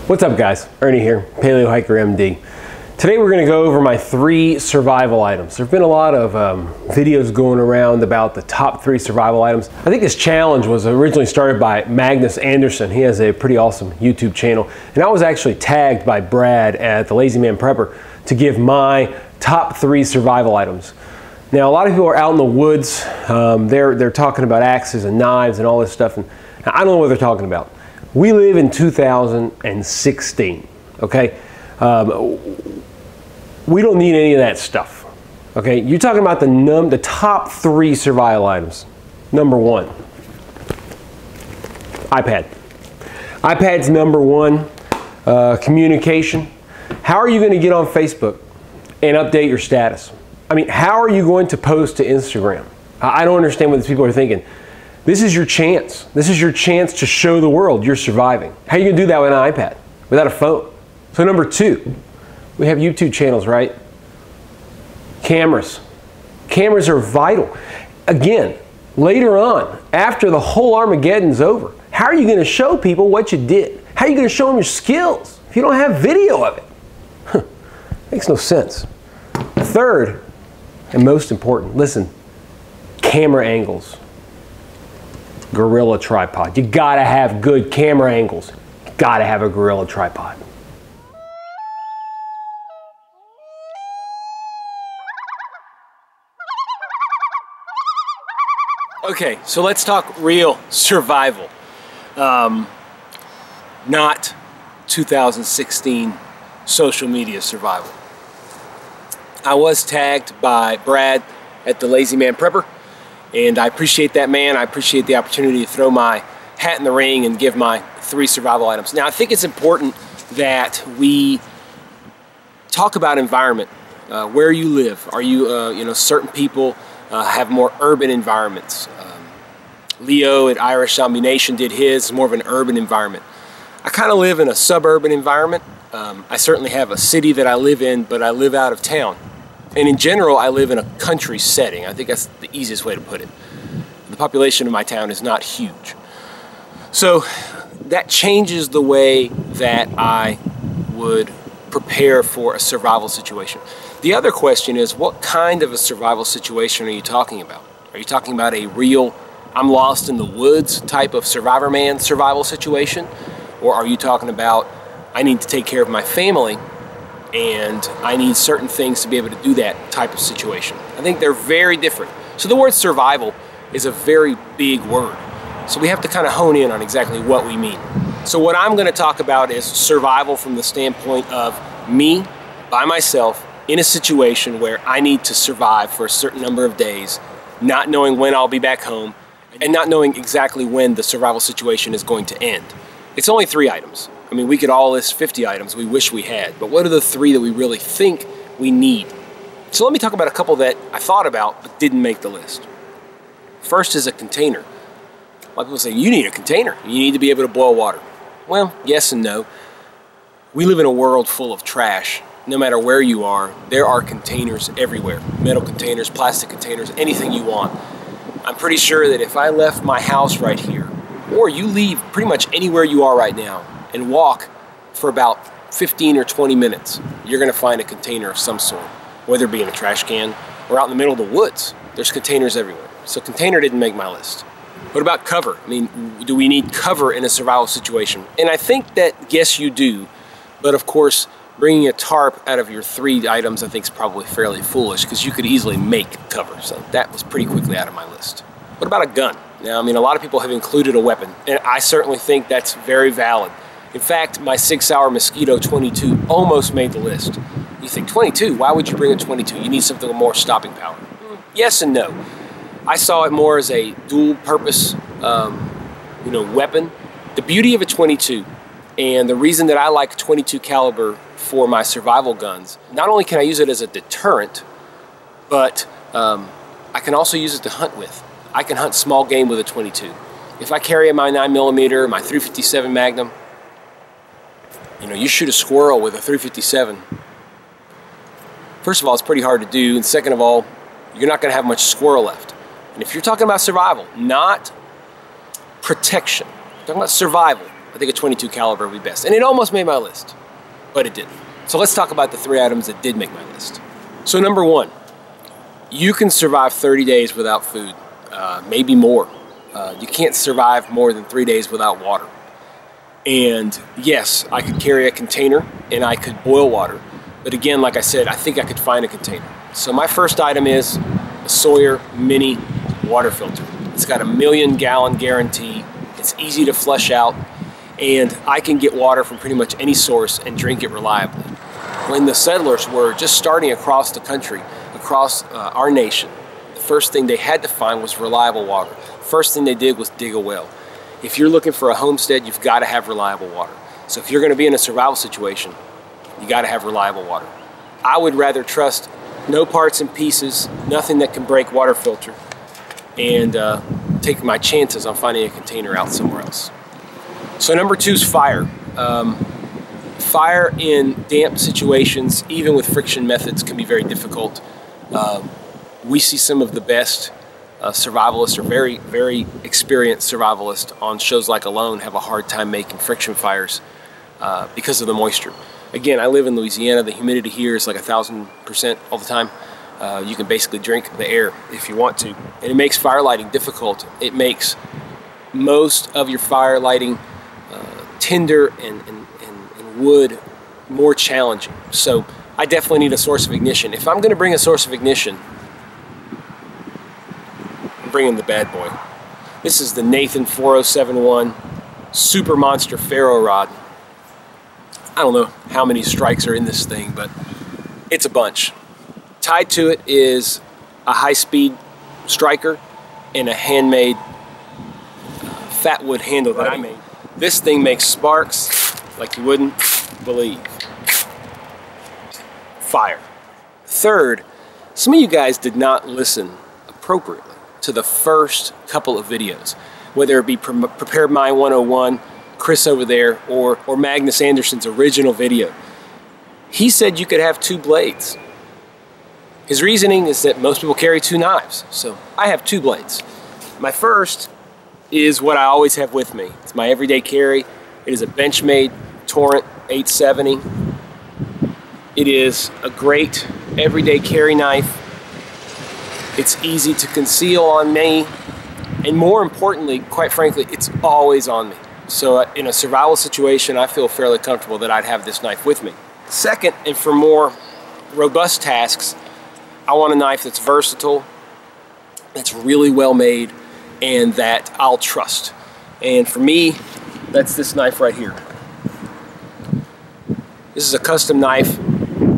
What's up guys, Ernie here, Paleo Hiker MD. Today we're going to go over my 3 survival items. There have been a lot of videos going around about the top 3 survival items. I think this challenge was originally started by Magnus Anderson. He has a pretty awesome YouTube channel. And I was actually tagged by Brad at the Lazy Man Prepper to give my top 3 survival items. Now a lot of people are out in the woods, they're talking about axes and knives and all this stuff, and I don't know what they're talking about. We live in 2016, okay? We don't need any of that stuff, okay? You're talking about the top 3 survival items. Number 1, iPad. iPad's number 1, communication. How are you gonna get on Facebook and update your status? I mean, how are you going to post to Instagram? I don't understand what these people are thinking. This is your chance. This is your chance to show the world you're surviving. How are you gonna do that with an iPad, without a phone? So number 2, we have YouTube channels, right? Cameras. Cameras are vital. Again, later on, after the whole Armageddon's over, how are you gonna show people what you did? How are you gonna show them your skills if you don't have video of it? Makes no sense. Third, and most important, listen, camera angles. Gorilla tripod. You gotta have good camera angles. You gotta have a Gorilla tripod. Okay, so let's talk real survival. Not 2016 social media survival. I was tagged by Brad at the Lazy Man Prepper, and I appreciate that, man. I appreciate the opportunity to throw my hat in the ring and give my 3 survival items. Now, I think it's important that we talk about environment, where you live. Are you, certain people have more urban environments. Leo at Irish Zombie Nation did his, more of an urban environment. I kind of live in a suburban environment. I certainly have a city that I live in, but I live out of town. And in general, I live in a country setting. I think that's the easiest way to put it. The population of my town is not huge. So that changes the way that I would prepare for a survival situation. The other question is, what kind of a survival situation are you talking about? Are you talking about a real, I'm lost in the woods type of Survivor Man survival situation? Or are you talking about, I need to take care of my family and I need certain things to be able to do that type of situation? I think they're very different. So the word survival is a very big word. So we have to kind of hone in on exactly what we mean. So what I'm going to talk about is survival from the standpoint of me, by myself, in a situation where I need to survive for a certain number of days, not knowing when I'll be back home, and not knowing exactly when the survival situation is going to end. It's only 3 items. I mean, we could all list 50 items we wish we had, but what are the 3 that we really think we need? So let me talk about a couple that I thought about but didn't make the list. First is a container. A lot of people say, you need a container. You need to be able to boil water. Well, yes and no. We live in a world full of trash. No matter where you are, there are containers everywhere. Metal containers, plastic containers, anything you want. I'm pretty sure that if I left my house right here, or you leave pretty much anywhere you are right now, and walk for about 15 or 20 minutes, you're gonna find a container of some sort, whether it be in a trash can or out in the middle of the woods. There's containers everywhere. So container didn't make my list. What about cover? I mean, do we need cover in a survival situation? And I think that, yes, you do, but of course, bringing a tarp out of your 3 items I think is probably fairly foolish because you could easily make cover. So that was pretty quickly out of my list. What about a gun? Now, I mean, a lot of people have included a weapon, and I certainly think that's very valid. In fact, my 6-hour Mosquito 22 almost made the list. You think 22? Why would you bring a 22? You need something with more stopping power. Yes and no. I saw it more as a dual-purpose, weapon. The beauty of a 22, and the reason that I like 22 caliber for my survival guns, not only can I use it as a deterrent, but I can also use it to hunt with. I can hunt small game with a 22. If I carry my 9mm, my 357 Magnum, you shoot a squirrel with a 357. First of all, it's pretty hard to do, and second of all, you're not gonna have much squirrel left. And if you're talking about survival, not protection, talking about survival, I think a 22 caliber would be best. And it almost made my list, but it didn't. So let's talk about the 3 items that did make my list. So number 1, you can survive 30 days without food, maybe more. You can't survive more than 3 days without water. And yes, I could carry a container and I could boil water. But again, like I said, I think I could find a container. So my first item is a Sawyer Mini water filter. It's got a 1,000,000 gallon guarantee. It's easy to flush out, and I can get water from pretty much any source and drink it reliably. When the settlers were just starting across the country, across our nation, the first thing they had to find was reliable water. First thing they did was dig a well. If you're looking for a homestead, you've got to have reliable water. So if you're going to be in a survival situation, you got to have reliable water. I would rather trust no parts and pieces, nothing that can break water filter, and take my chances on finding a container out somewhere else. So number 2 is fire. Fire in damp situations, even with friction methods, can be very difficult. We see some of the best survivalists, or very, very experienced survivalists on shows like Alone, have a hard time making friction fires because of the moisture. Again, I live in Louisiana. The humidity here is like 1,000% all the time. You can basically drink the air if you want to. And it makes fire lighting difficult. It makes most of your fire lighting tinder and wood more challenging. So I definitely need a source of ignition. If I'm going to bring a source of ignition, I'm bringing the bad boy. This is the Nathan 4071 Super Monster Ferro Rod. I don't know how many strikes are in this thing, but it's a bunch. Tied to it is a high-speed striker and a handmade fat wood handle that I made. This thing makes sparks like you wouldn't believe. Fire. Third, some of you guys did not listen appropriately to the first couple of videos, whether it be Prepared Mind 101, Chris over there, or Magnus Anderson's original video. He said you could have 2 blades. His reasoning is that most people carry 2 knives, so I have 2 blades. My first is what I always have with me. It's my everyday carry. It is a Benchmade Torrent 870. It is a great everyday carry knife. It's easy to conceal on me, and more importantly, quite frankly, it's always on me. So in a survival situation, I feel fairly comfortable that I'd have this knife with me. Second, and for more robust tasks, I want a knife that's versatile, that's really well made, and that I'll trust. And for me, that's this knife right here. This is a custom knife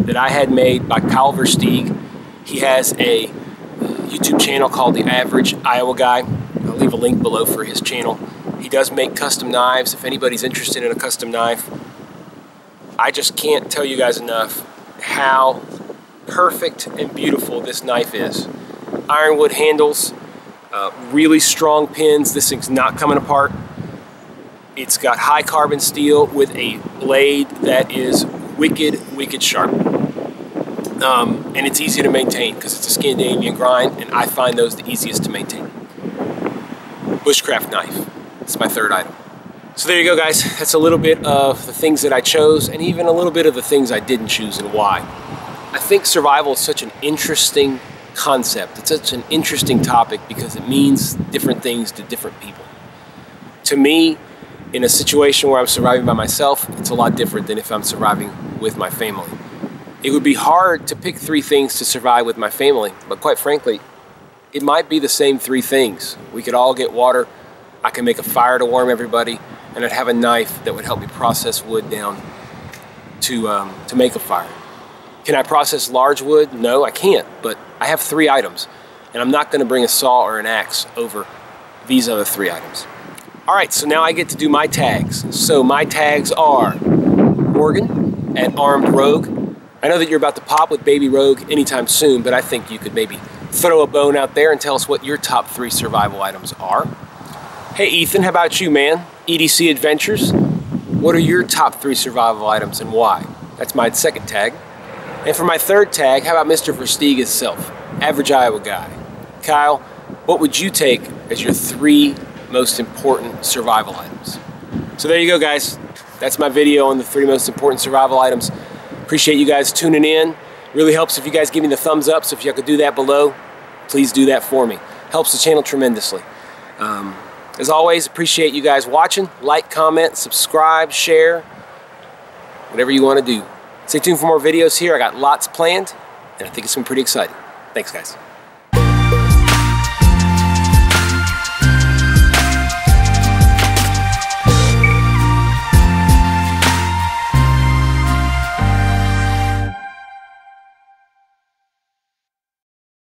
that I had made by Kyle Versteeg. He has a YouTube channel called The Average Iowa Guy. I'll leave a link below for his channel. He does make custom knives. If anybody's interested in a custom knife, I just can't tell you guys enough how perfect and beautiful this knife is. Ironwood handles, really strong pins. This thing's not coming apart. It's got high carbon steel with a blade that is wicked sharp. And it's easy to maintain because it's a Scandinavian grind, and I find those the easiest to maintain. Bushcraft knife. It's my third item. So there you go, guys. That's a little bit of the things that I chose, and even a little bit of the things I didn't choose and why. I think survival is such an interesting concept. It's such an interesting topic because it means different things to different people. To me, in a situation where I'm surviving by myself, it's a lot different than if I'm surviving with my family. It would be hard to pick 3 things to survive with my family, but quite frankly, it might be the same 3 things. We could all get water, I can make a fire to warm everybody, and I'd have a knife that would help me process wood down to make a fire. Can I process large wood? No, I can't, but I have 3 items, and I'm not gonna bring a saw or an axe over these other 3 items. All right, so now I get to do my tags. So my tags are Morgan at Armed Rogue. I know that you're about to pop with Baby Rogue anytime soon, but I think you could maybe throw a bone out there and tell us what your top 3 survival items are. Hey Ethan, how about you, man? EDC Adventures. What are your top 3 survival items and why? That's my second tag. And for my third tag, how about Mr. Versteeg himself, Average Iowa Guy? Kyle, what would you take as your 3 most important survival items? So there you go, guys. That's my video on the 3 most important survival items. Appreciate you guys tuning in. Really helps if you guys give me the thumbs up, so if y'all could do that below, please do that for me. Helps the channel tremendously. As always, appreciate you guys watching. Like, comment, subscribe, share, whatever you want to do. Stay tuned for more videos here. I got lots planned, and I think it's going to be pretty exciting. Thanks, guys.